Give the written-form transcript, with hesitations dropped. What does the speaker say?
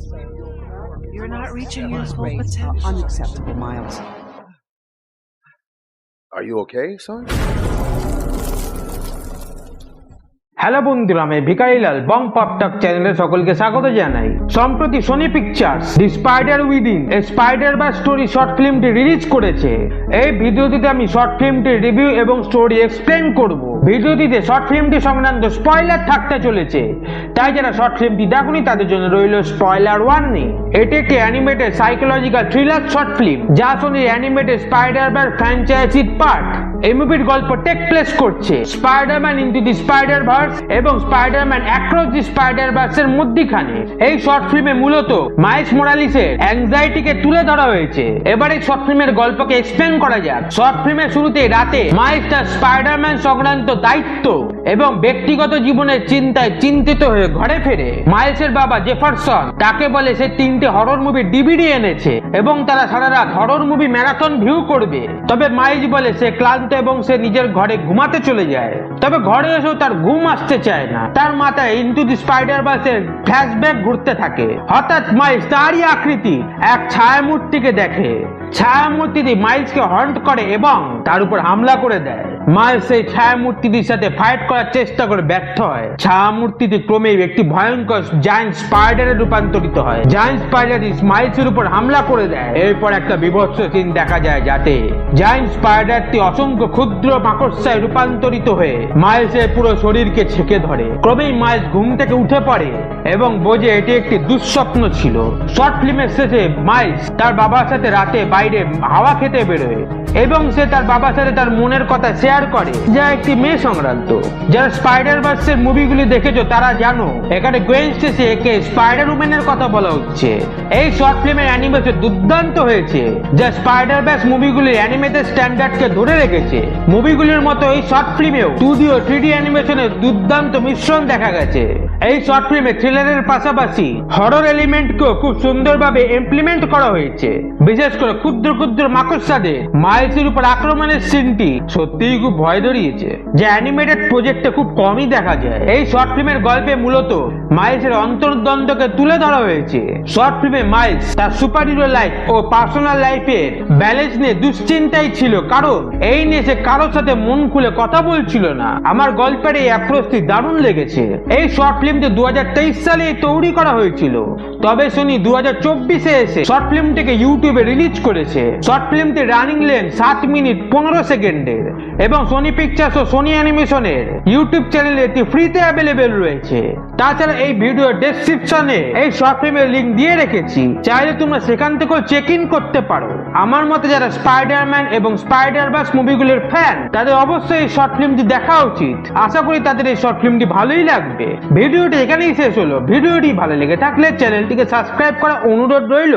You're not reaching your These full rates are potential. unacceptable, Miles. Are you okay, son? Hello বন্ধুরা, আমি ভিকারিলাল বং পপটক চ্যানেলে সকলকে স্বাগত জানাই। সম্প্রতি Sony Pictures the Spider Within a Spider বা স্টোরি শর্ট ফিল্মটি রিলিজ করেছে। এই ভিডিওটিতে আমি শর্ট ফিল্মটির রিভিউ এবং স্টোরি এক্সপ্লেন করব। ভিডিওটিতে শর্ট ফিল্মটি সংক্রান্ত স্পয়লার থাকতে চলেছে, তাই যারা শর্ট ফিল্মটি দেখেনি তাদের জন্য রইল স্পয়লার ওয়ার্নিং। এটি একটি animated psychological thriller short film যা সোনির অ্যানিমেটেড স্পাইডার-ম্যান ফ্র্যাঞ্চাইজির পার্ট। এই মুভির গল্প টেক প্লেস করছে স্পাইডারম্যান ইনটু দি স্পাইডার-ভার্স এবং স্পাইডারম্যান অ্যাক্রস দি স্পাইডার-ভার্সের মধ্যখানে। এই শর্ট ফিল্মে মূলত মাইলস মোরালিসের অ্যাংজাইটিকে তুলে ধরা হয়েছে। এবার এই শর্ট ফিল্মের গল্পকে এক্সপ্লেন করা যাক। শর্ট ফিল্মের শুরুতে রাতে মাইলস তার স্পাইডারম্যান সংক্রান্ত দায়িত্ব এবং ব্যক্তিগত জীবনের চিন্তায় চিন্তিত হয়ে ঘরে ফেরে। মাইলসের বাবা জেফারসন তাকে বলে সে 3টে হরর মুভির ডিভিডি এনেছে এবং তারা সারা রাত হরর মুভি ম্যারাথন ভিউ করবে। তবে মাইলস বলে সে ক্লান্ত এবং সে নিজের ঘরে ঘুমাতে চলে যায়। তবে ঘরে এসেও তার ঘুম আসতে চায় না। তার মাথায় ইনটু দি স্পাইডার-ভার্সের ফ্ল্যাশব্যাক ঘুরতে থাকে। হঠাৎ মাইলস তারই আকৃতি এক ছায়ামূর্তিকে দেখে। ছায়ামূর্তিটি মাইলসকে হন্ট করে এবং তার উপর হামলা করে দেয়। মাইলস সেই ছায়ামূর্তিটির সাথে ফাইট করার চেষ্টা করে ব্যর্থ হয়। ছায়ামূর্তিটি ক্রমেই একটি ভয়ঙ্কর জায়ান্ট স্পাইডারে রূপান্তরিত হয়। জায়ান্ট স্পাইডারটি মাইলসের উপর হামলা করে দেয়। এরপর একটা বিভৎস সিন দেখা যায় যাতে জায়ান্ট স্পাইডারটি অসংখ্য ক্ষুদ্র মাকড়সায় রূপান্তরিত হয়ে মাইলসের পুরো শরীরকে ছেকে ধরে। ক্রমেই মাইলস ঘুম থেকে উঠে পড়ে এবং বোঝে এটি একটি দুঃস্বপ্ন ছিল। শর্ট ফিল্মের শেষে মাইলস তার বাবার সাথে রাতে বাইরে হাওয়া খেতে বেরোয় এবং সে তার বাবার সাথে তার মনের কথা শেয়ার করে, যা একটি মেয়ে সংক্রান্ত। যারা স্পাইডার-ভার্সের মুভিগুলি দেখেছো তারা জানো এখানে গোয়েন স্টেসি একে স্পাইডার উম্যানের কথা বলা হচ্ছে। এই শর্ট ফিল্মের অ্যানিমেশন দুর্দান্ত হয়েছে, যা স্পাইডার-ভার্স মুভিগুলির অ্যানিমেটেড স্ট্যান্ডার্ডকে ধরে রেখেছে। মুভিগুলির মতো এই শর্ট ফিল্মেও 2D ও 3D অ্যানিমেশনের দুর্দান্ত মিশ্রণ দেখা গেছে। এই শর্ট ফিল্মে থ্রিলারের পাশাপাশি হরর এলিমেন্টকেও খুব সুন্দরভাবে ইমপ্লিমেন্ট করা হয়েছে। বিশেষ করে ক্ষুদ্র ক্ষুদ্র মাকড়সাদের মাইলসের উপর আক্রমণের সিনটি সত্যিই খুব ভয় ধরিয়েছে, যা অ্যানিমেটেড প্রজেক্টে খুব কমই দেখা যায়। এই শর্ট ফিল্মের গল্পে মূলত মাইলসের অন্তর্দ্বন্দ্বকে তুলে ধরা হয়েছে। শর্ট ফিল্মে মাইলস তার সুপার হিরো লাইফ ও পার্সোনাল লাইফের ব্যালেন্স নিয়ে দুশ্চিন্তায় ছিল, কারণ এই নিয়ে সে কারোর সাথে মন খুলে কথা বলছিল না। আমার গল্পের এই অ্যাপ্রোচটি দারুণ লেগেছে। এই শর্ট ফিল্মটি 2023 সালে তৈরি করা হয়েছিল, তবে সোনি 2024-এ এসে শর্ট ফিল্মটিকে ইউটিউবে রিলিজ করেছে। শর্ট ফিল্মটি রানিং লেন্থ 7 মিনিট 15 সেকেন্ডের এবং সোনি পিকচার্স ও সোনি অ্যানিমেশনের ইউটিউব চ্যানেলে এটি ফ্রিতে অ্যাভেলেবেল রয়েছে। তাছাড়া এই ভিডিও ডেসক্রিপশনে এই শর্ট ফিল্মের লিঙ্ক দিয়ে রেখেছি, চাইলে তোমরা সেখান থেকেও চেক ইন করতে পারো। আমার মতে যারা স্পাইডারম্যান এবং স্পাইডার-ভার্স মুভিগুলোর ফ্যান তাদের অবশ্যই এই শর্ট ফিল্মটি দেখা উচিত। আশা করি তাদের এই শর্ট ফিল্মটি ভালোই লাগবে। ভিডিওটি এখানেই শেষ হলো। ভিডিওটি ভালো লেগে থাকলে চ্যানেলটিকে সাবস্ক্রাইব করার অনুরোধ রইল।